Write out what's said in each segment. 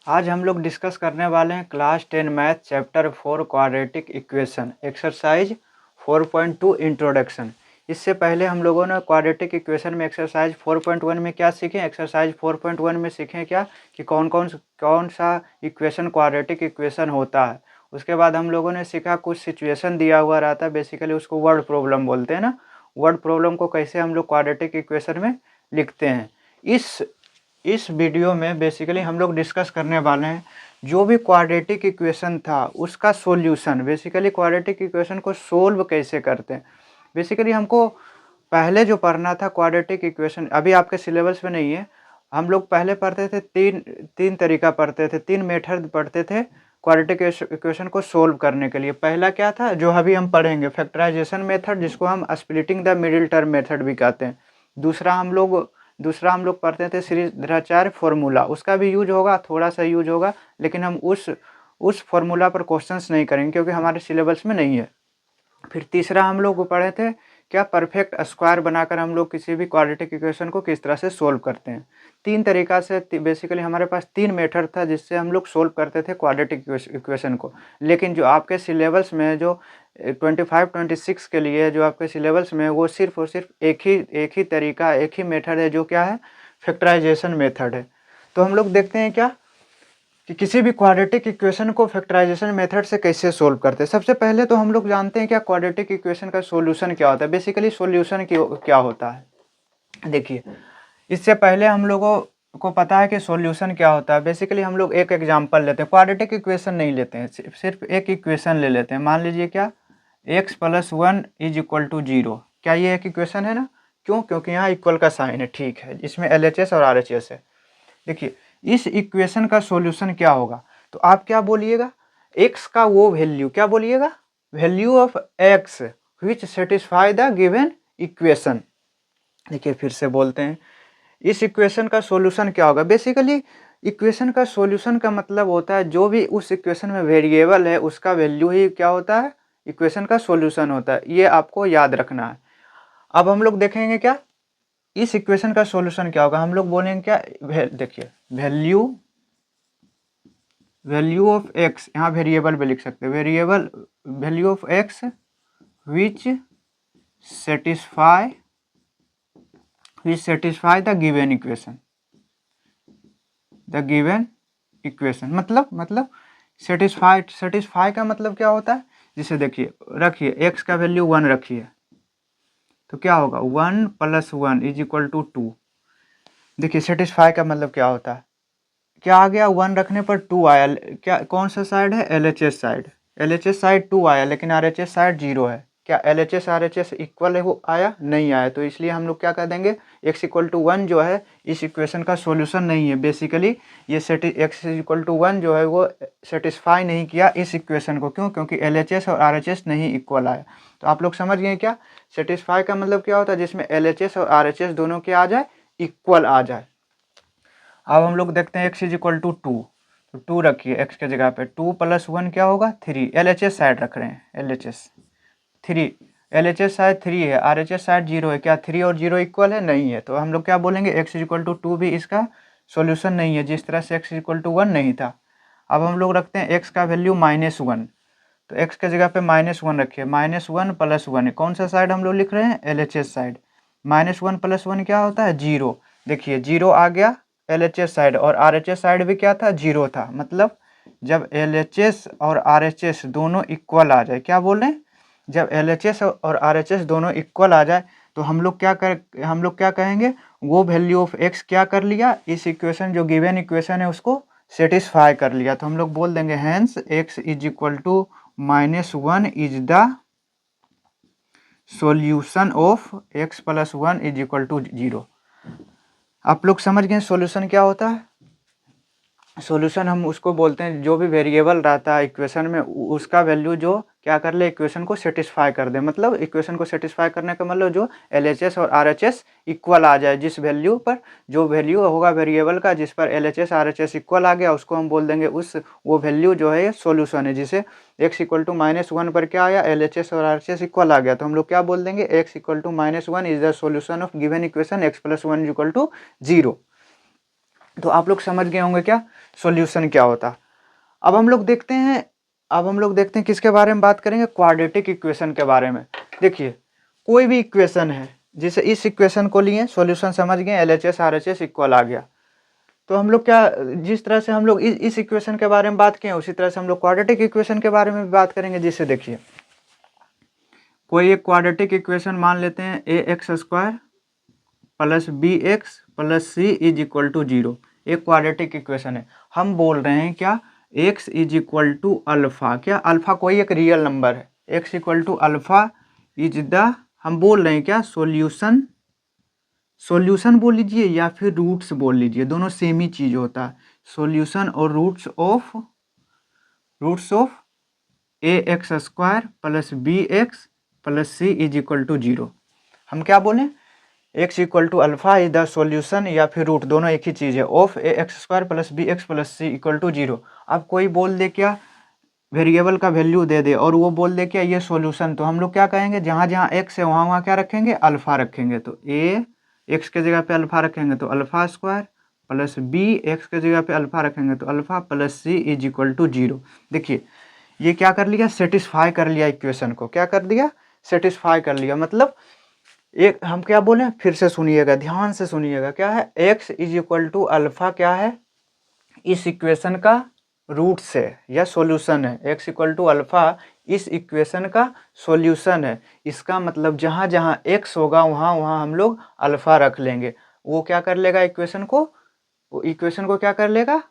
आज हम लोग डिस्कस करने वाले हैं class 10 math chapter 4 quadratic equation exercise 4.2 introduction. इससे पहले हम लोगों ने क्वाड्रेटिक इक्वेशन में एक्सरसाइज 4.1 में क्या सीखे, एक्सरसाइज 4.1 में सीखे क्या कि कौन सा इक्वेशन क्वाड्रेटिक इक्वेशन होता है। उसके बाद हम लोगों ने सीखा कुछ सिचुएशन दिया हुआ रहता है, बेसिकली उसको वर्ड प्रॉब्लम बोलते हैं ना। वर्ड प्रॉब्लम को कैसे हम लोग क्वाड्रेटिक इक्वेशन में लिखते हैं। इस वीडियो में बेसिकली हम लोग डिस्कस करने वाले हैं जो भी क्वाड्रेटिक इक्वेशन था उसका सॉल्यूशन, बेसिकली क्वाड्रेटिक इक्वेशन को सोल्व कैसे करते हैं। बेसिकली हमको पहले जो पढ़ना था क्वाड्रेटिक इक्वेशन, अभी आपके सिलेबस में नहीं है। हम लोग पहले पढ़ते थे तीन तरीका पढ़ते थे, तीन मेथड पढ़ते थे क्वाड्रेटिक इक्वेशन को सोल्व करने के लिए। पहला क्या था जो अभी हम पढ़ेंगे, फैक्टराइजेशन मेथड, जिसको हम splitting the middle term method भी कहते हैं। दूसरा हम लोग पढ़ते थे श्रीधराचार्य फॉर्मूला, उसका भी यूज होगा, थोड़ा सा यूज होगा, लेकिन हम उस फॉर्मूला पर क्वेश्चंस नहीं करेंगे क्योंकि हमारे सिलेबस में नहीं है। फिर तीसरा हम लोग पढ़े थे क्या, परफेक्ट स्क्वायर बनाकर हम लोग किसी भी क्वाड्रेटिक इक्वेशन को किस तरह से सोल्व करते हैं। तीन तरीका से बेसिकली हमारे पास तीन मेथड था जिससे हम लोग सोल्व करते थे क्वाड्रेटिक इक्वेशन को। लेकिन जो आपके सिलेबस में जो 25-26 के लिए जो आपके सिलेबस में वो सिर्फ और सिर्फ एक ही तरीका, एक ही मेथड है, जो क्या है, फैक्टराइजेशन मेथड है। तो हम लोग देखते हैं क्या कि किसी भी क्वाड्रेटिक इक्वेशन को फैक्टराइजेशन मेथड से कैसे सोल्व करते हैं। सबसे पहले तो हम लोग जानते हैं क्या क्वाड्रेटिक इक्वेशन का सॉल्यूशन क्या होता है। बेसिकली सॉल्यूशन क्या होता है, देखिए इससे पहले हम लोगों को पता है कि सॉल्यूशन क्या होता है। बेसिकली हम लोग एक एग्जांपल लेते हैं, क्वाड्रेटिक इक्वेशन नहीं लेते हैं, सिर्फ एक इक्वेशन ले लेते हैं। मान लीजिए क्या, x + 1 = 0। क्या ये एक इक्वेशन है ना? क्यों? क्योंकि यहाँ इक्वल का साइन है, ठीक है, इसमें LHS और RHS है। देखिए इस इक्वेशन का सॉल्यूशन क्या होगा, तो आप क्या बोलिएगा, x का वो वैल्यू, क्या बोलिएगा, value of x which satisfy the given equation. देखिए फिर से बोलते हैं, इस इक्वेशन का सॉल्यूशन क्या होगा। बेसिकली इक्वेशन का सॉल्यूशन का मतलब होता है जो भी उस इक्वेशन में वेरिएबल है उसका वैल्यू ही क्या होता है, इक्वेशन का सॉल्यूशन होता है। ये आपको याद रखना है। अब हम लोग देखेंगे क्या इस इक्वेशन का सॉल्यूशन क्या होगा। हम लोग बोलेंगे क्या, देखिए वैल्यू ऑफ x, यहाँ वेरिएबल भी लिख सकते हैं, variable value of x which satisfy the given equation. मतलब सेटिस्फाई का मतलब क्या होता है, जिसे देखिए रखिए x का वैल्यू 1 रखिए, तो क्या होगा 1 + 1 = 2। देखिए सेटिस्फाई का मतलब क्या होता है, क्या आ गया, 1 रखने पर 2 आया। क्या, कौन सा साइड है, LHS साइड, LHS साइड 2 आया, लेकिन RHS साइड 0 है। क्या LHS RHS इक्वल है, वो आया नहीं आया, तो इसलिए हम लोग क्या कर देंगे, x = 1 जो है इस इक्वेशन का सॉल्यूशन नहीं है। बेसिकली ये x = 1 जो है वो सेटिस्फाई नहीं किया इस इक्वेशन को। क्यों? क्योंकि LHS और RHS नहीं इक्वल आया। तो आप लोग समझ गए क्या, सेटिस्फाई का मतलब क्या होता है, जिसमें LHS और RHS दोनों क्या आ जाए, इक्वल आ जाए। अब हम लोग देखते हैं x = 2, तो 2 रखिए x के जगह पे, 2 + 1 क्या होगा 3, LHS साइड रख रहे हैं, LHS 3, LHS साइड 3 है, RHS साइड 0 है। क्या 3 और 0 इक्वल है, नहीं है, तो हम लोग क्या बोलेंगे, x = 2 भी इसका सॉल्यूशन नहीं है, जिस तरह से x = 1 नहीं था। अब हम लोग रखते हैं x का वैल्यू -1, तो x के जगह पे -1 रखिए, -1 + 1, कौन सा साइड हम लोग लिख रहे हैं, LHS साइड। -1 + 1 क्या होता है, 0। देखिए 0 आ गया LHS साइड, और RHS साइड भी क्या था, 0 था। मतलब जब LHS और RHS दोनों इक्वल आ जाए, क्या बोल रहे हैं, जब LHS और RHS दोनों इक्वल आ जाए तो हम लोग क्या कहेंगे, वो वैल्यू ऑफ x क्या कर लिया, इस इक्वेशन जो गिवन इक्वेशन है उसको सेटिस्फाई कर लिया। तो हम लोग बोल देंगे hence x = -1 is the solution of x + 1 = 0। आप लोग समझ गए सॉल्यूशन क्या होता है। सॉल्यूशन हम उसको बोलते हैं जो भी वेरिएबल रहता है इक्वेशन में उसका वैल्यू जो क्या कर ले, इक्वेशन को सेटिस्फाई कर दे। मतलब इक्वेशन को सेटिस्फाई करने का मतलब जो LHS और RHS इक्वल आ जाए, जिस वैल्यू पर, जो वैल्यू होगा वेरिएबल का जिस पर LHS RHS इक्वल आ गया, उसको हम बोल देंगे वो वैल्यू जो है सॉल्यूशन है। जिसे x = -1 पर क्या आया, LHS और RHS इक्वल आ गया, तो हम लोग क्या बोल देंगे, x = -1 is the solution of given equation x + 1 = 0। तो आप लोग समझ गए होंगे क्या सॉल्यूशन क्या होता। अब हम लोग देखते हैं किसके बारे में बात करेंगे, क्वाड्रेटिक इक्वेशन के बारे में। देखिए कोई भी इक्वेशन है, जिसे इस इक्वेशन को लिए सॉल्यूशन समझ गए, LHS RHS इक्वल आ गया, तो हम लोग क्या, जिस तरह से हम लोग इस इक्वेशन के बारे में बात किए उसी तरह से हम लोग क्वाड्रेटिक इक्वेशन के बारे में भी बात करेंगे। जिससे देखिए कोई एक क्वाड्रेटिक इक्वेशन मान लेते हैं, ax² plus bx plus c is equal to 0, एक क्वाड्रेटिक इक्वेशन है। हम बोल रहे हैं क्या, x is equal to alpha, क्या अल्फा कोई एक रियल नंबर है, x equal to alpha is the, हम बोल रहे हैं क्या, सॉल्यूशन बोल लीजिए या फिर रूट्स बोल लीजिए, दोनों सेम ही चीज होता है। सॉल्यूशन और roots of ax² plus bx plus c is equal to 0। हम क्या बोले, x equal to alpha is the solution या फिर रूट, दोनों एक ही चीज है, of ax² plus bx plus c equal to 0। अब कोई बोल दे क्या, वेरिएबल का वैल्यू दे दे और वो बोल दे क्या ये सॉल्यूशन, तो हम लोग क्या कहेंगे, जहाँ जहाँ x है वहाँ वहाँ क्या रखेंगे, अल्फा रखेंगे। तो x के जगह पे अल्फा रखेंगे तो alpha square plus b x के जगह पे अल्फा रखेंगे तो alpha plus c is equal to 0। देखिए ये क्या कर लिया, सेटिस्फाई कर लिया इक्वेशन को, क्या कर दिया, सेटिस्फाई कर लिया। मतलब एक हम क्या बोले, फिर से सुनिएगा, ध्यान से सुनिएगा, क्या है, x is equal to alpha क्या है, इस इक्वेशन का रूट्स है या सॉल्यूशन है। x इक्वल टू अल्फा इस इक्वेशन का सॉल्यूशन है। इसका मतलब जहाँ जहाँ x होगा वहाँ वहाँ हम लोग अल्फा रख लेंगे, वो क्या कर लेगा इक्वेशन को, वो इक्वेशन को क्या कर लेगा,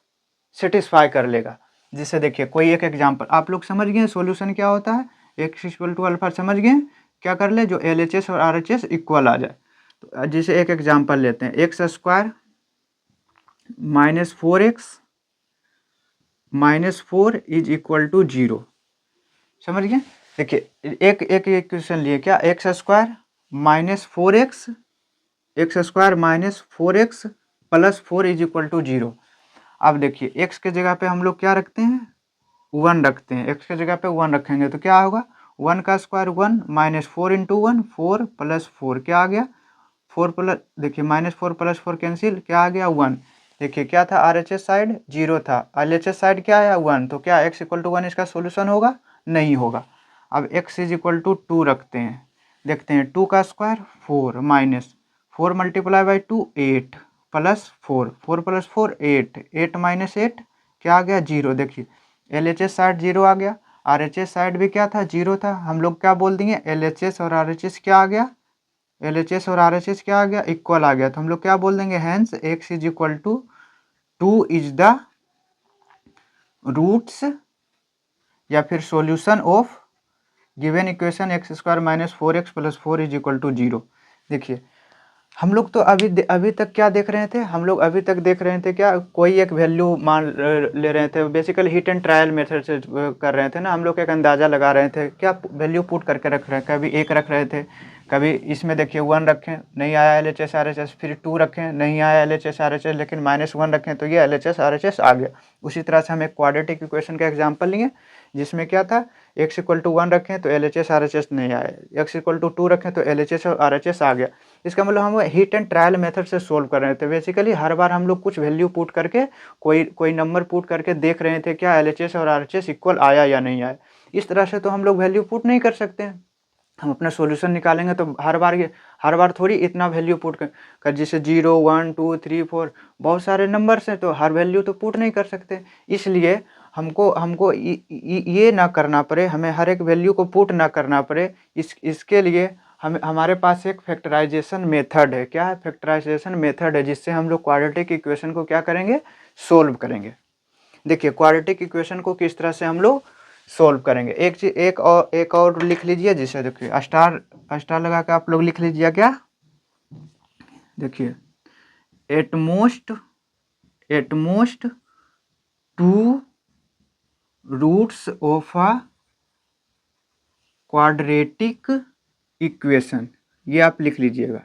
सेटिस्फाई कर लेगा। जिससे देखिए कोई एक एग्जांपल, आप लोग समझ गए सॉल्यूशन क्या होता है, x इक्वल टू अल्फा समझ गए, क्या कर ले, जो LHS और RHS इक्वल आ जाए। तो जैसे एक एग्जांपल लेते हैं, x² minus 4x is equal to 0, समझ गए। देखिए एक एक इक्वेशन लिए क्या, x² minus 4x plus 4 is equal to 0। अब देखिए x के जगह पे हम लोग क्या रखते हैं, 1 रखते हैं, x के जगह पे 1 रखेंगे तो क्या होगा, 1 का स्क्वायर 1 माइनस 4 इंटू 1 4 प्लस 4 क्या आ गया, 4 प्लस, देखिए माइनस 4 प्लस 4 कैंसिल, क्या आ गया 1। देखिए क्या था, RHS साइड 0 था, LHS साइड क्या आया 1, तो क्या x इक्वल टू 1 इसका सोल्यूशन होगा, नहीं होगा। अब x इज इक्वल टू 2 रखते हैं, देखते हैं 2 का square 4 minus 4 multiply by 2 8 plus 4 4 plus 4 8 8 minus 8 क्या आ गया 0। देखिए LHS साइड 0 आ गया, RHS साइड भी क्या था 0 था, हम लोग क्या बोल देंगे, LHS और RHS क्या आ गया, LHS और RHS क्या आ गया, इक्वल आ गया। तो हम लोग क्या बोल देंगे, hence x is equal to 2 is the roots या फिर solution of given equation x² minus 4x plus 4 is equal to 0। देखिए हम लोग तो अभी तक क्या देख रहे थे, हम लोग अभी तक देख रहे थे क्या, कोई एक वैल्यू मान ले रहे थे, basically hit and trial method से कर रहे थे ना, हम लोग एक अंदाज़ा लगा रहे थे, क्या वैल्यू पुट करके रख रहे हैं, कभी 1 रख रहे थे, कभी इसमें देखिए 1 रखें नहीं आया LHS RHS, फिर 2 रखें नहीं आया LHS RHS, लेकिन -1 रखें तो ये LHS RHS आ गया। उसी तरह से हम एक क्वाड्रेटिक इक्वेशन का एग्जाम्पल लेंगे, जिसमें क्या था, x इक्वल टू 1 रखें तो LHS RHS नहीं आया, x इक्वल टू 2 रखें तो LHS और RHS आ गया। इसका मतलब हम हिट एंड ट्रायल मेथड से सोल्व कर रहे थे। बेसिकली हर बार हम लोग कुछ वैल्यू पुट करके, कोई नंबर पुट करके देख रहे थे क्या LHS और RHS इक्वल आया या नहीं आया। इस तरह से तो हम लोग वैल्यू पुट नहीं कर सकते हैं, हम अपना सॉल्यूशन निकालेंगे तो हर बार थोड़ी इतना वैल्यू पुट कर जैसे 0 1 2 3 4 बहुत सारे नंबर्स हैं, तो हर वैल्यू तो पुट नहीं कर सकते। इसलिए हमको ये ना करना पड़े, हमें हर एक वैल्यू को पुट ना करना पड़े, इसके लिए हमारे पास एक फैक्टराइजेशन मेथड है। क्या है, फैक्टराइजेशन मेथड है, जिससे हम लोग क्वाड्रेटिक इक्वेशन को क्या करेंगे, सोल्व करेंगे। देखिए क्वाड्रेटिक इक्वेशन को किस तरह से हम लोग सोल्व करेंगे, एक और लिख लीजिए, जिसे देखिए स्टार लगा के आप लोग लिख लीजिए क्या, देखिए at most 2 roots of a quadratic equation, ये आप लिख लीजिएगा।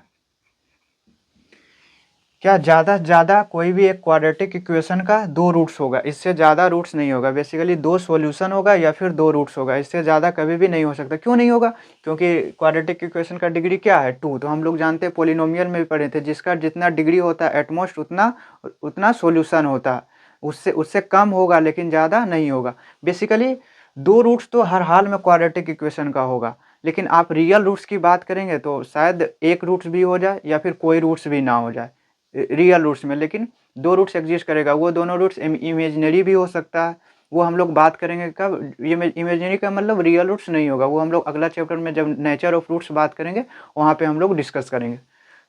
क्या ज़्यादा से ज़्यादा कोई भी एक क्वाड्रेटिक इक्वेशन का 2 रूट्स होगा, इससे ज़्यादा रूट्स नहीं होगा। बेसिकली 2 सॉल्यूशन होगा या फिर 2 रूट्स होगा, इससे ज़्यादा कभी भी नहीं हो सकता। क्यों नहीं होगा? क्योंकि क्वाड्रेटिक इक्वेशन का डिग्री क्या है? 2। तो हम लोग जानते हैं, पोलिनोमियल में भी पढ़े थे, जिसका जितना डिग्री होता है एटमोस्ट उतना सॉल्यूशन होता है। उससे उससे कम होगा लेकिन ज़्यादा नहीं होगा। बेसिकली 2 रूट्स तो हर हाल में क्वाड्रेटिक इक्वेशन का होगा, लेकिन आप रियल रूट्स की बात करेंगे तो शायद 1 रूट्स भी हो जाए या फिर कोई रूट्स भी ना हो जाए रियल रूट्स में, लेकिन 2 रूट्स एग्जिस्ट करेगा। वो दोनों रूट्स इमेजिनरी भी हो सकता है, वो हम लोग बात करेंगे कब। इमेजिनरी का मतलब रियल रूट्स नहीं होगा, वो हम लोग अगला चैप्टर में जब नेचर ऑफ रूट्स बात करेंगे वहाँ पे हम लोग डिस्कस करेंगे।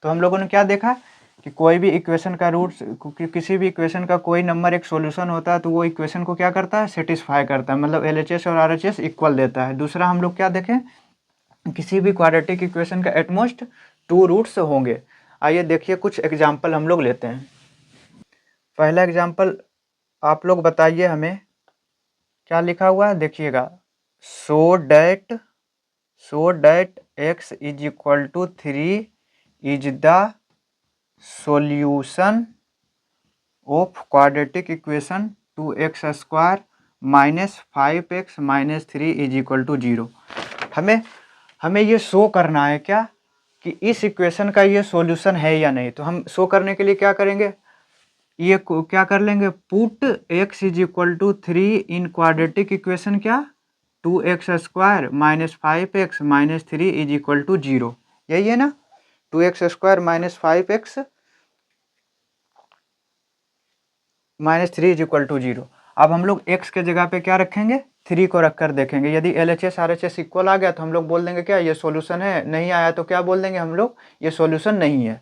तो हम लोगों ने क्या देखा कि कोई भी इक्वेशन का रूट्स, किसी भी इक्वेशन का कोई नंबर एक सॉल्यूशन होता है तो वो इक्वेशन को क्या करता है? सेटिस्फाई करता है, मतलब LHS और RHS इक्वल देता है। दूसरा हम लोग क्या देखें, किसी भी क्वाड्रेटिक इक्वेशन का एटमोस्ट 2 रूट्स होंगे। आइए देखिए कुछ एग्जाम्पल हम लोग लेते हैं। पहला एग्जाम्पल आप लोग बताइए हमें क्या लिखा हुआ है, देखिएगा। So that x is equal to 3 is the solution of quadratic equation 2x square minus 5x minus 3 is equal to 0। हमें ये शो करना है क्या कि इस इक्वेशन का ये सॉल्यूशन है या नहीं। तो हम शो करने के लिए क्या करेंगे, ये क्या कर लेंगे, put x is equal to 3 in quadratic equation क्या 2x square minus 5x minus 3 is equal to 0। यही है ना, 2x square minus 5x minus 3 is equal to 0। अब हम लोग x के जगह पे क्या रखेंगे, 3 को रखकर देखेंगे। यदि LHS RHS इक्वल आ गया तो हम लोग बोल देंगे क्या ये सॉल्यूशन है, नहीं आया तो क्या बोल देंगे हम लोग, ये सॉल्यूशन नहीं है।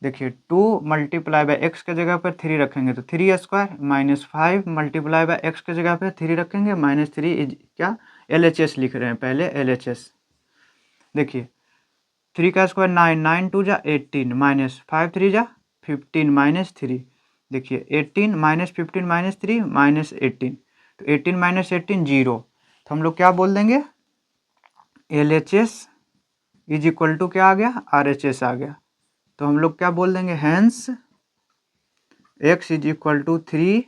देखिए 2 मल्टीप्लाई बाय एक्स के जगह पर 3 रखेंगे तो 3 square minus 5 multiply by x के जगह पर 3 रखेंगे माइनस 3 इज क्या, LHS लिख रहे हैं पहले LHS। देखिए 3 का स्क्वायर 9, 9 2 जा 18 माइनस 5 3 जा 15 माइनस 3। देखिए 18 माइनस 15 माइनस 3 माइनस 18, तो 18 माइनस 18 0। तो हम लोग क्या बोल देंगे, LHS इज इक्वल टू क्या आ गया, RHS आ गया। तो हम लोग क्या बोल देंगे, hence x is equal to 3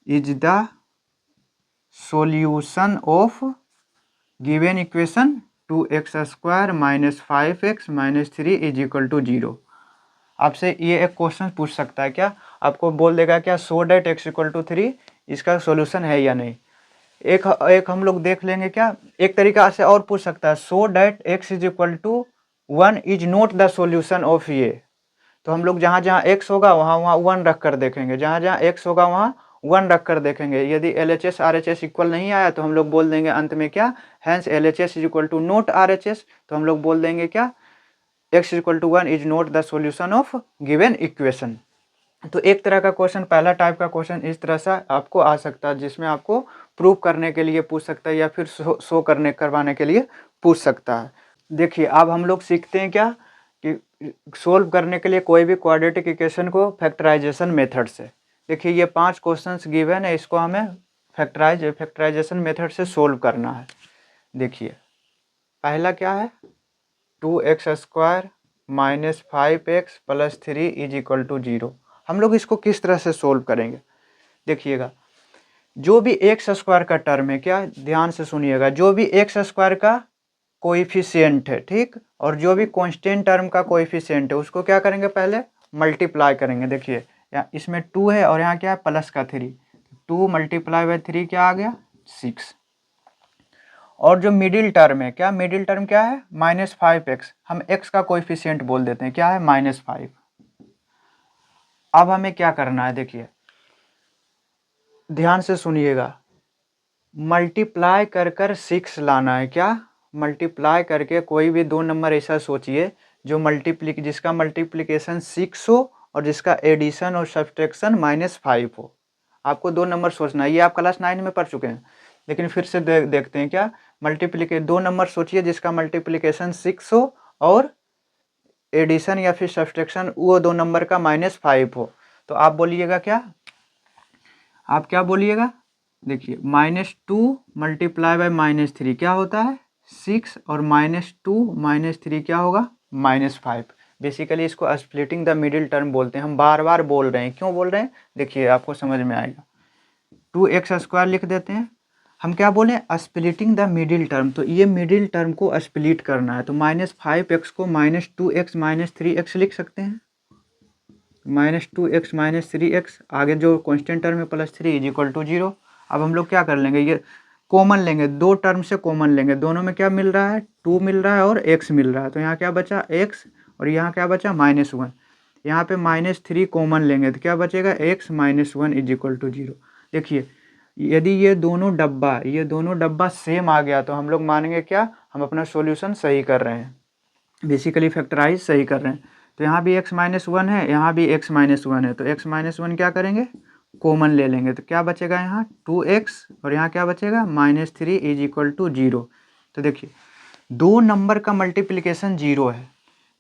is the solution of given equation 2x square minus 5x minus 3 is equal to 0। आपसे ये एक क्वेश्चन पूछ सकता है क्या, आपको बोल देगा क्या, so that x equal to 3 इसका सॉल्यूशन है या नहीं। एक हम लोग देख लेंगे क्या, एक तरीका से और पूछ सकता है, so that x is equal to 1 is not the solution of ये। तो हम लोग जहाँ जहाँ x होगा वहाँ वहाँ 1 रख कर देखेंगे, जहाँ जहाँ x होगा वहाँ 1 रख कर देखेंगे। यदि LHS RHS इक्वल नहीं आया तो हम लोग बोल देंगे अंत में क्या, hence LHS is equal to not RHS। तो हम लोग बोल देंगे क्या, x equal to 1 is not the solution of given equation. तो एक तरह का क्वेश्चन, पहला टाइप का क्वेश्चन इस तरह से आपको आ सकता है, जिसमें आपको प्रूव करने के लिए पूछ सकता है या फिर शो करवाने के लिए पूछ सकता है। देखिए अब हम लोग सीखते हैं क्या कि सोल्व करने के लिए कोई भी क्वाड्रेटिक इक्वेशन को फैक्टराइजेशन मेथड से। देखिए ये 5 क्वेश्चंस गिवन है, इसको हमें फैक्टराइजेशन मेथड से सोल्व करना है। देखिए पहला क्या है, 2x square minus 5x plus 3 is equal to 0। हम लोग इसको किस तरह से सोल्व करेंगे, देखिएगा। जो भी एक्स स्क्वायर का टर्म है, क्या ध्यान से सुनिएगा, जो भी एक्स स्क्वायर का कोएफिशिएंट है, ठीक, और जो भी कांस्टेंट टर्म का कोएफिशिएंट है उसको क्या करेंगे, पहले मल्टीप्लाई करेंगे। देखिए यहाँ इसमें 2 है और यहाँ क्या है, प्लस का 3, 2 मल्टीप्लाई बाय 3 क्या आ गया, 6। और जो मिडिल टर्म है, क्या मिडिल टर्म क्या है, माइनस 5x, हम x का कोएफिशिएंट बोल देते हैं, क्या है, माइनस 5। अब हमें क्या करना है, देखिए ध्यान से सुनिएगा, मल्टीप्लाई कर कर 6 लाना है। क्या, मल्टीप्लाई करके कोई भी 2 नंबर ऐसा सोचिए जो जिसका मल्टीप्लिकेशन 6 हो और जिसका एडिशन और सब्सट्रैक्शन -5 हो। आपको 2 नंबर सोचना है, ये आप क्लास 9 में पढ़ चुके हैं, लेकिन फिर से देखते हैं। क्या, 2 नंबर सोचिए जिसका मल्टीप्लिकेशन 6 हो और एडिशन या फिर सब्सट्रैक्शन वो 2 नंबर का -5 हो। तो आप बोलिएगा क्या, आप क्या बोलिएगा, देखिए -2 मल्टीप्लाई बाय -3 क्या होता है, 6, और -2 -3 क्या होगा, -5। बेसिकली इसको स्प्लिटिंग द मिडिल टर्म बोलते हैं। हम बार बार बोल रहे हैं, क्यों बोल रहे हैं देखिए आपको समझ में आएगा। 2x² लिख देते हैं। हम क्या बोले, स्प्लिटिंग द मिडिल टर्म, तो ये मिडिल टर्म को स्प्लिट करना है। तो -5x को -2x - 3x लिख सकते हैं। -2x - 3x, आगे जो कांस्टेंट टर्म है +3 = 0। अब हम लोग क्या कर लेंगे, ये कॉमन लेंगे, दो टर्म से कॉमन लेंगे, दोनों में क्या मिल रहा है, 2 मिल रहा है और x मिल रहा है। तो यहाँ क्या बचा x, और यहाँ क्या बचा -1। यहाँ पे -3 कॉमन लेंगे तो क्या बचेगा, x - 1 = 0। देखिए यदि ये दोनों डब्बा सेम आ गया तो हम लोग मानेंगे क्या, हम अपना सॉल्यूशन सही कर रहे हैं, बेसिकली फैक्टराइज सही कर रहे हैं। तो यहाँ भी x - 1 है, यहाँ भी x - 1 है, तो x - 1 क्या करेंगे, कॉमन ले लेंगे। तो क्या बचेगा यहाँ 2x, और यहाँ क्या बचेगा -3 = 0। तो देखिए दो नंबर का मल्टीप्लिकेशन 0 है,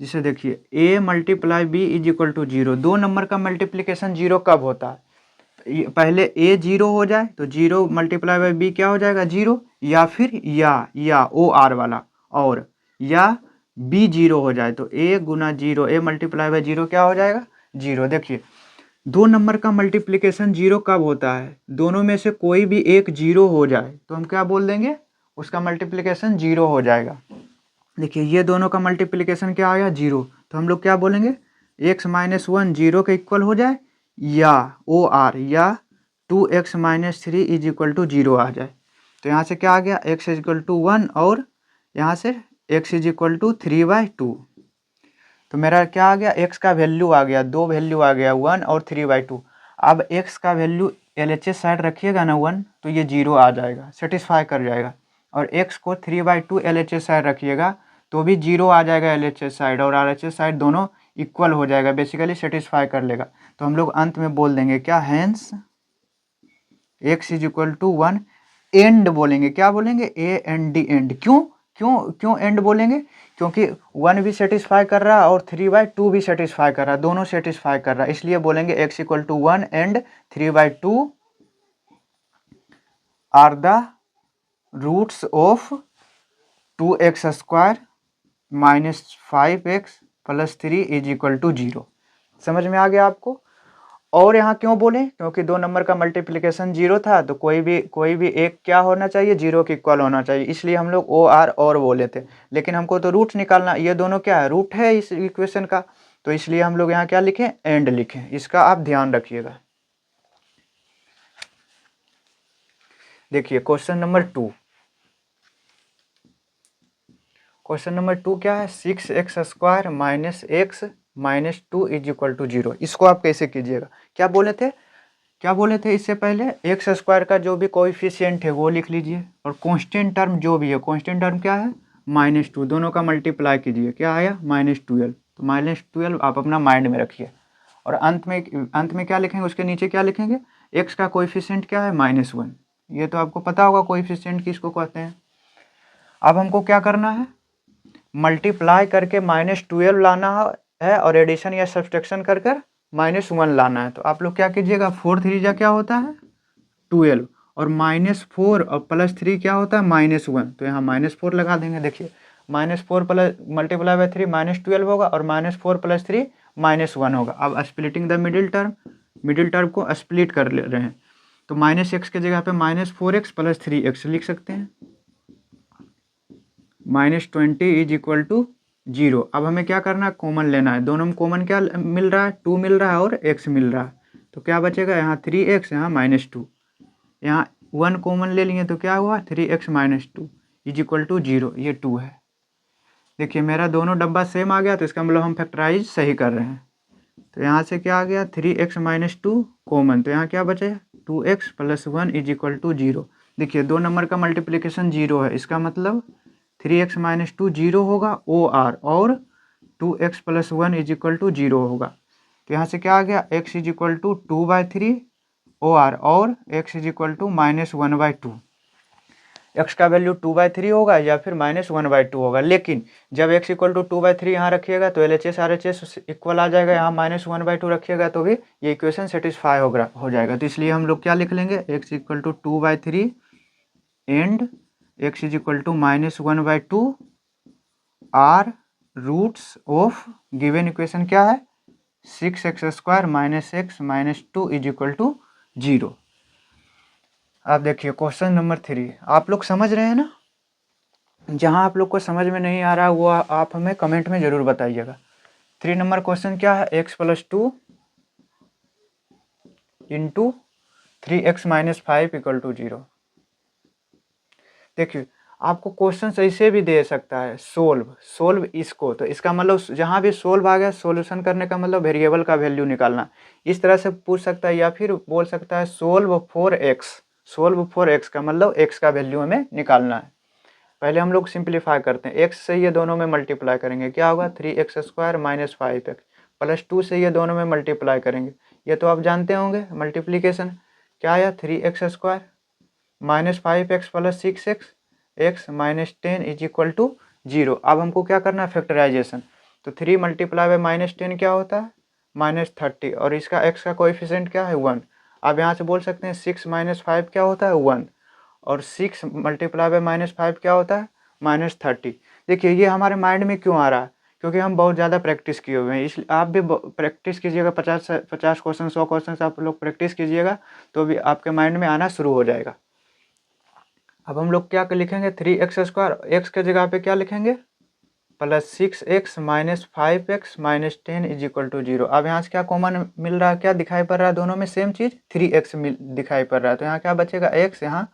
जिसे देखिए a × b = 0। दो नंबर का मल्टीप्लिकेशन 0 कब होता है, पहले a 0 हो जाए तो 0 × b क्या हो जाएगा 0, या फिर या OR वाला, और या b 0 हो जाए तो a × 0, a × 0 क्या हो जाएगा 0। देखिए दो नंबर का मल्टीप्लिकेशन 0 कब होता है, दोनों में से कोई भी एक 0 हो जाए तो हम क्या बोल देंगे, उसका मल्टीप्लिकेशन 0 हो जाएगा। देखिए ये दोनों का मल्टीप्लिकेशन क्या आया 0, तो हम लोग क्या बोलेंगे, x - 1 0 के इक्वल हो जाए, या OR या 2x - 3 = 0 आ जाए। तो यहाँ से क्या आ गया, x = 1 और यहाँ से x = 3/2। तो मेरा क्या आ गया, x का वैल्यू आ गया, दो वैल्यू आ गया 1 और 3/2। अब x का वैल्यू LHS साइड रखिएगा ना 1, तो ये 0 आ जाएगा, सेटिस्फाई कर जाएगा। और x को 3/2 LHS साइड रखिएगा तो भी 0 आ जाएगा LHS साइड और RHS साइड, दोनों इक्वल हो जाएगा, बेसिकली सेटिस्फाई कर लेगा। तो हम लोग अंत में बोल देंगे क्या, हैंस x = 1 एंड बोलेंगे, क्या बोलेंगे, AND एंड। क्यों एंड बोलेंगे, क्योंकि 1 भी सेटिस्फाई कर रहा है और 3/2 भी सेटिस्फाई कर रहा है, दोनों सेटिस्फाई कर रहा है, इसलिए बोलेंगे x = 1 and 3/2 are the roots of 2x² - 5x + 3 = 0। समझ में आ गया आपको। और यहाँ क्यों बोले, क्योंकि दो नंबर का मल्टीप्लिकेशन 0 था, तो कोई भी एक क्या होना चाहिए, 0 के इक्वल होना चाहिए, इसलिए हम लोग OR और बोले थे। लेकिन हमको तो रूट निकालना, ये दोनों क्या है, रूट है इस इक्वेशन का, तो इसलिए हम लोग यहाँ क्या लिखें, एंड लिखें। इसका आप ध्यान रखिएगा। देखिए क्वेश्चन नंबर 2, क्या है, 6x² - x - 2 = 0। इसको आप कैसे कीजिएगा, क्या बोले थे इससे पहले, x² का जो भी कोएफिशिएंट है वो लिख लीजिए, और कांस्टेंट टर्म जो भी है, कांस्टेंट टर्म क्या है -2, दोनों का मल्टीप्लाई कीजिए, क्या आया -12। तो -12 आप अपना माइंड में रखिए, और अंत में क्या लिखेंगे, उसके नीचे क्या लिखेंगे, x का कोएफिशिएंट क्या है -1। ये तो आपको पता होगा कोएफिशिएंट किसको कहते हैं। अब हमको क्या करना है, मल्टीप्लाई करके -12 लाना है, और एडिशन या सब्सट्रैक्शन कर -1 लाना है। तो आप लोग क्या कीजिएगा, 4 3 जा क्या होता है 12, और -4 और +3 क्या होता है -1, तो यहाँ -4 लगा देंगे। देखिए -4 × 3 -12 होगा, और -4 + 3 -1 होगा। अब स्प्लिटिंग द मिडिल टर्म को स्प्लिट कर ले रहे हैं, तो -x के जगह पे -4x + 3x लिख सकते हैं, -20 = 0। अब हमें क्या करना है, कॉमन लेना है, दोनों में कॉमन क्या मिल रहा है, 2 मिल रहा है और x मिल रहा है, तो क्या बचेगा, यहाँ 3x, यहाँ -2, यहाँ 1 कॉमन ले लिए तो क्या हुआ, 3x - 2 = 0, ये 2 है। देखिए मेरा दोनों डब्बा सेम आ गया, तो इसका मतलब हम फैक्टराइज सही कर रहे हैं। तो यहाँ से क्या आ गया, 3x - 2 कॉमन, तो यहाँ क्या बचे, 2x + 1 = 0। देखिए दो नंबर का मल्टीप्लिकेशन 0 है, इसका मतलब 3x - 2 0 होगा OR, और 2x + 1 = 0 होगा। तो यहाँ से क्या आ गया, x = 2/3 OR, और x = -1/2। x का वैल्यू 2/3 होगा या फिर -1/2 होगा, लेकिन जब x = 2/3 यहाँ रखिएगा तो LHS RHS इक्वल आ जाएगा, यहाँ -1/2 रखिएगा तो भी ये इक्वेशन सेटिस्फाई हो जाएगा। तो इसलिए हम लोग क्या लिख लेंगे, x = 2/3 and x = -1/2 are roots of given equation क्या है 6x² - x - 2 = 0। आप देखिए क्वेश्चन नंबर 3 आप लोग समझ रहे हैं ना। जहां आप लोग को समझ में नहीं आ रहा वो आप हमें कमेंट में ज़रूर बताइएगा। 3 नंबर क्वेश्चन क्या है x + 2 × 3x - 5 = 0। देखिए आपको क्वेश्चन ऐसे भी दे सकता है सोल्व इसको, तो इसका मतलब जहाँ भी सोल्व आ गया सॉल्यूशन करने का मतलब वेरिएबल का वैल्यू निकालना, इस तरह से पूछ सकता है। या फिर बोल सकता है सोल्व फॉर x का मतलब x का वैल्यू हमें निकालना है। पहले हम लोग सिंप्लीफाई करते हैं। x से ये दोनों में मल्टीप्लाई करेंगे, क्या होगा 3x² - 5x प्लस 2 से ये दोनों में मल्टीप्लाई करेंगे, ये तो आप जानते होंगे मल्टीप्लीकेशन। क्या आया 3x² - 5x plus 6x x - 10 = 0। अब हमको क्या करना है फैक्टराइजेशन, तो 3 × -10 क्या होता है -30 और इसका x का कोएफिशिएंट क्या है 1। अब यहाँ से बोल सकते हैं 6 - 5 क्या होता है 1 और 6 × -5 क्या होता है -30। देखिए ये हमारे माइंड में क्यों आ रहा है, क्योंकि हम बहुत ज़्यादा प्रैक्टिस किए हुए हैं। इसलिए आप भी प्रैक्टिस कीजिएगा, 50 क्वेश्चन 100 क्वेश्चन आप लोग प्रैक्टिस कीजिएगा तो भी आपके माइंड में आना शुरू हो जाएगा। अब हम लोग क्या लिखेंगे 3x² x के जगह पे क्या लिखेंगे प्लस 6x - 5x - 10 = 0। अब यहाँ से क्या कॉमन मिल रहा है, क्या दिखाई पड़ रहा है, दोनों में सेम चीज़ 3x दिखाई पड़ रहा है। तो यहाँ क्या बचेगा x, यहाँ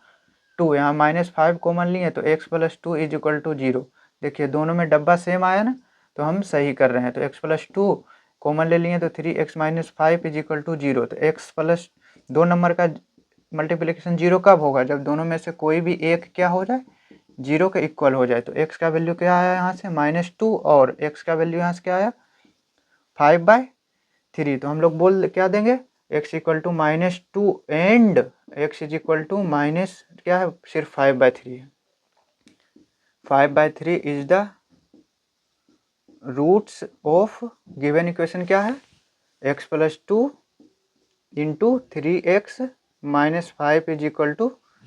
2, यहाँ -5 कॉमन लिए तो x + 2 = 0। देखिए दोनों में डब्बा सेम आया ना, तो हम सही कर रहे हैं। तो x + 2 कॉमन ले लिए तो 3x - 5 = 0। तो x प्लस 2 नंबर का मल्टीप्लिकेशन 0 कब होगा, जब दोनों में से कोई भी एक क्या हो जाए 0 के इक्वल हो जाए। तो x का वैल्यू क्या आया यहाँ से -2 और x का वैल्यू यहाँ से क्या आया 5/3। तो हम लोग बोल क्या देंगे x = -2 एंड x = क्या है सिर्फ 5/3 है। 5/3 is the roots of given equation क्या है x + 2 × 3x - 5 =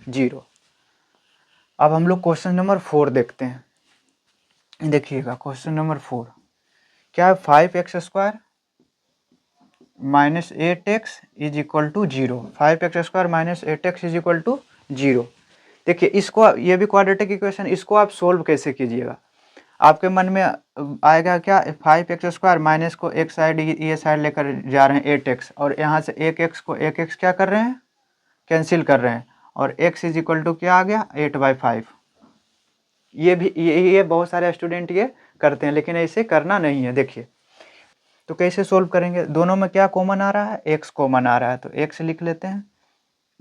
0। अब हम लोग क्वेश्चन नंबर 4 देखते हैं। देखिएगा क्वेश्चन नंबर 4 क्या है 5x² - 8x = 0। 5x² - 8x = 0। देखिए इसको, ये भी क्वाड्रेटिक इक्वेशन, इसको आप सोल्व कैसे कीजिएगा। आपके मन में आएगा क्या 5x² माइनस को एक साइड ये साइड लेकर जा रहे हैं 8x और यहाँ से 1x को 1x क्या कर रहे हैं कैंसिल कर रहे हैं और x = क्या आ गया 8/5। ये भी ये बहुत सारे स्टूडेंट ये करते हैं, लेकिन ऐसे करना नहीं है। देखिए तो कैसे सोल्व करेंगे, दोनों में क्या कॉमन आ रहा है x कॉमन आ रहा है, तो x लिख लेते हैं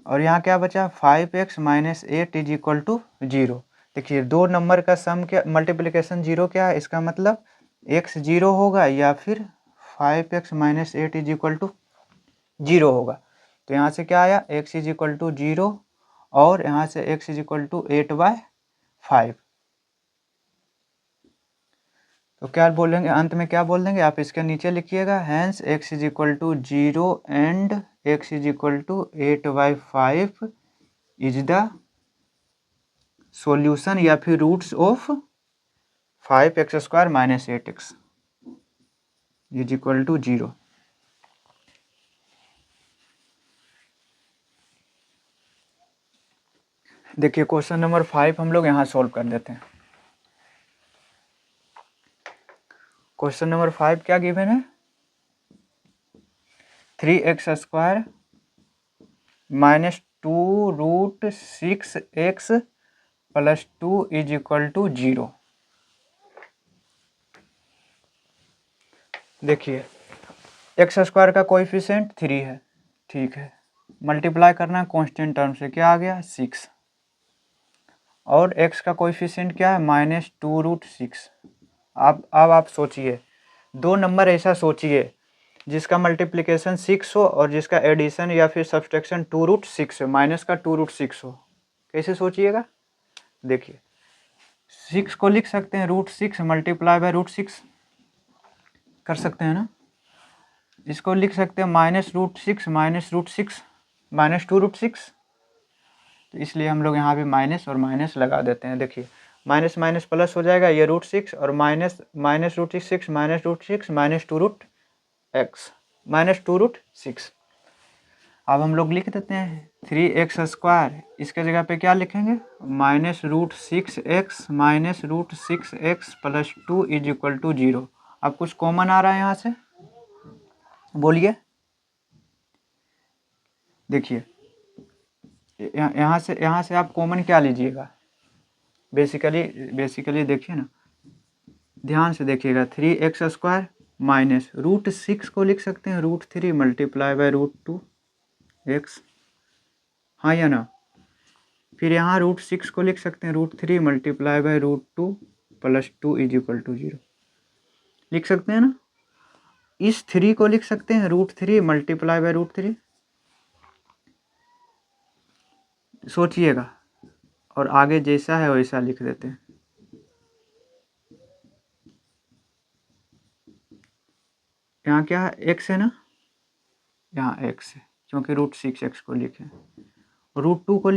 और यहाँ क्या बचा 5x - 8 = 0। देखिए दो नंबर का सम क्या मल्टीप्लिकेशन 0 क्या है, इसका मतलब x 0 होगा या फिर 5x - 8 = 0 होगा। तो यहाँ से क्या आया x = 0 और यहाँ से x = 8/5। तो क्या बोलेंगे अंत में, क्या बोल देंगे आप इसके नीचे लिखिएगा hence x = 0 and x = 8/5 is the solution या फिर रूट्स ऑफ 5x² - 8x = 0। देखिए क्वेश्चन नंबर 5 हम लोग यहाँ सॉल्व कर देते हैं। क्वेश्चन नंबर 5 क्या गिवन है 3x² - 2√6x + 2 = 0। देखिए x² का कोएफिशिएंट 3 है, ठीक है, मल्टीप्लाई करना कांस्टेंट टर्म से, क्या आ गया 6 और x का कोएफिशिएंट क्या है -2√6। अब आप सोचिए दो नंबर ऐसा सोचिए जिसका मल्टीप्लिकेशन 6 हो और जिसका एडिशन या फिर सब्सट्रैक्शन 2√6 हो, माइनस का 2√6 हो, कैसे सोचिएगा। देखिए 6 को लिख सकते हैं √6 मल्टीप्लाई बाय √6 कर सकते हैं ना, इसको लिख सकते हैं -√6 -2√6 तो इसलिए हम लोग यहाँ भी माइनस और माइनस लगा देते हैं। देखिए माइनस माइनस प्लस हो जाएगा, ये √6 और minus minus √6 minus √6 minus 2√x minus 2√6। अब हम लोग लिख देते हैं 3x², इसके जगह पे क्या लिखेंगे, minus √6x minus √6x plus 2 is equal to 0। अब कुछ कॉमन आ रहा है यहाँ से, बोलिए। देखिए यहाँ से आप कॉमन क्या लीजिएगा, बेसिकली देखिए ना, ध्यान से देखिएगा। 3x² माइनस √6 को लिख सकते हैं √3 मल्टीप्लाई बाय √2x, हाँ या ना। फिर यहाँ √6 को लिख सकते हैं √3 multiply by √2 plus 2 is equal to 0, लिख सकते हैं ना। इस 3 को लिख सकते हैं √3 मल्टीप्लाई बाय √3, सोचिएगा, और आगे जैसा है वैसा लिख देते हैं। यहाँ क्या है, x है ना, यहाँ x है क्योंकि √6x को लिखे। √2 को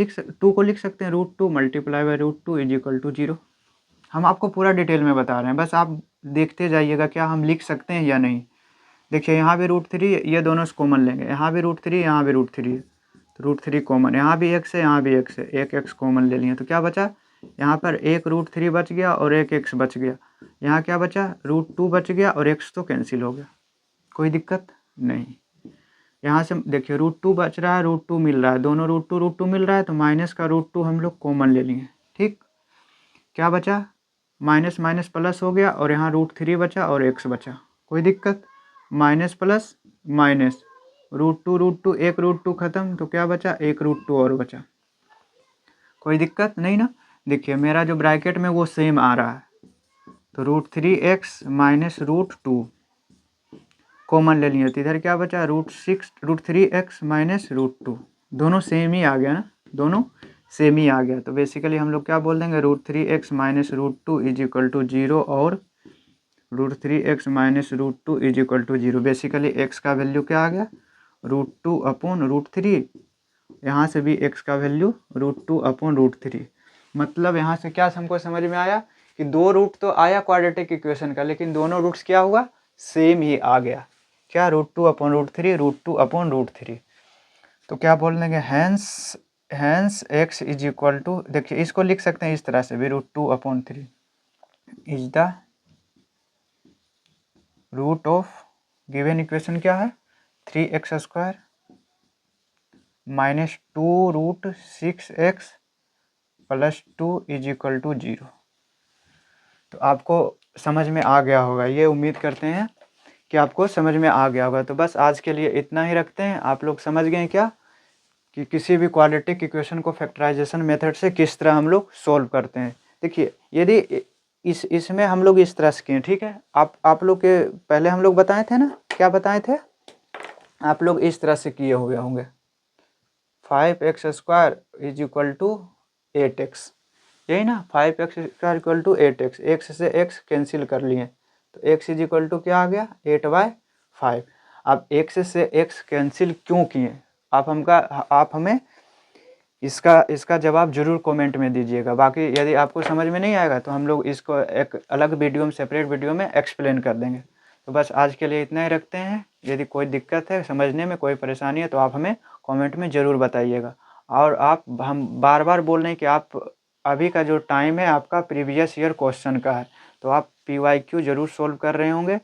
लिख सकते हैं √2 multiply by √2 is equal to 0। हम आपको पूरा डिटेल में बता रहे हैं, बस आप देखते जाइएगा क्या हम लिख सकते हैं या नहीं। देखिए यहाँ भी √3, ये दोनों से कॉमन लेंगे, यहाँ भी √3 यहाँ भी √3 है, तो √3 कॉमन, यहाँ भी x है यहाँ भी x है, एक x कॉमन ले लिए, तो क्या बचा, यहाँ पर एक √3 बच गया और एक x बच गया। यहाँ क्या बचा, √2 बच गया और x तो कैंसिल हो गया, कोई दिक्कत नहीं। यहाँ से देखिए √2 बच रहा है, √2 मिल रहा है, दोनों √2 मिल रहा है, तो माइनस का √2 हम लोग कॉमन ले लिए, ठीक। क्या बचा, माइनस माइनस प्लस हो गया और यहाँ √3 बचा और x बचा, कोई दिक्कत। माइनस प्लस माइनस, √2 एक √2 खत्म, तो क्या बचा, एक √2 और बचा, कोई दिक्कत नहीं ना। देखिए मेरा जो ब्रैकेट में वो सेम आ रहा है, तो √3x माइनस √2 कॉमन ले लिए, तो इधर क्या बचा, √3x माइनस √2, दोनों सेम ही आ गया ना, दोनों सेम ही आ गया। तो बेसिकली हम लोग क्या बोल देंगे, √3x minus √2 is equal to 0 और √3x minus √2 is equal to 0। Basically x का वैल्यू क्या आ गया, √2 अपॉन √3, यहाँ से भी x का वैल्यू √2 अपॉन √3। मतलब यहाँ से क्या हमको समझ में आया कि दो रूट तो आया क्वाड्रेटिक इक्वेशन का, लेकिन दोनों रूट्स क्या हुआ, सेम ही आ गया, क्या, √2 अपॉन √3 √2 अपॉन √3। तो क्या बोल देंगे, hence x is equal to, देखिए इसको लिख सकते हैं इस तरह से भी, √2 upon 3 is the root of given equation क्या है, 3x² minus 2√6x plus 2 is equal to 0। तो आपको समझ में आ गया होगा, ये उम्मीद करते हैं कि आपको समझ में आ गया होगा। तो बस आज के लिए इतना ही रखते हैं। आप लोग समझ गए क्या कि किसी भी क्वाड्रेटिक इक्वेशन को फैक्टराइजेशन मेथड से किस तरह हम लोग सोल्व करते हैं। देखिए यदि इसमें हम लोग इस तरह से किए, ठीक है, आप लोग के पहले हम लोग बताए थे ना, क्या बताए थे, आप लोग इस तरह से किए हुए होंगे, 5x² is equal to 8x, यही ना, 5x² equal to 8x, x से x कैंसिल कर लिए, तो x इज इक्वल टू क्या आ गया, 8/5। अब x से x कैंसिल क्यों किए, आप हमें इसका जवाब जरूर कमेंट में दीजिएगा। बाकी यदि आपको समझ में नहीं आएगा तो हम लोग इसको एक अलग वीडियो में, सेपरेट वीडियो में एक्सप्लेन कर देंगे। तो बस आज के लिए इतना ही रखते हैं। यदि कोई दिक्कत है, समझने में कोई परेशानी है, तो आप हमें कमेंट में ज़रूर बताइएगा। और हम बार बार बोल रहे हैं कि आप अभी का जो टाइम है आपका प्रीवियस ईयर क्वेश्चन का है, तो आप PYQ ज़रूर सोल्व कर रहे होंगे।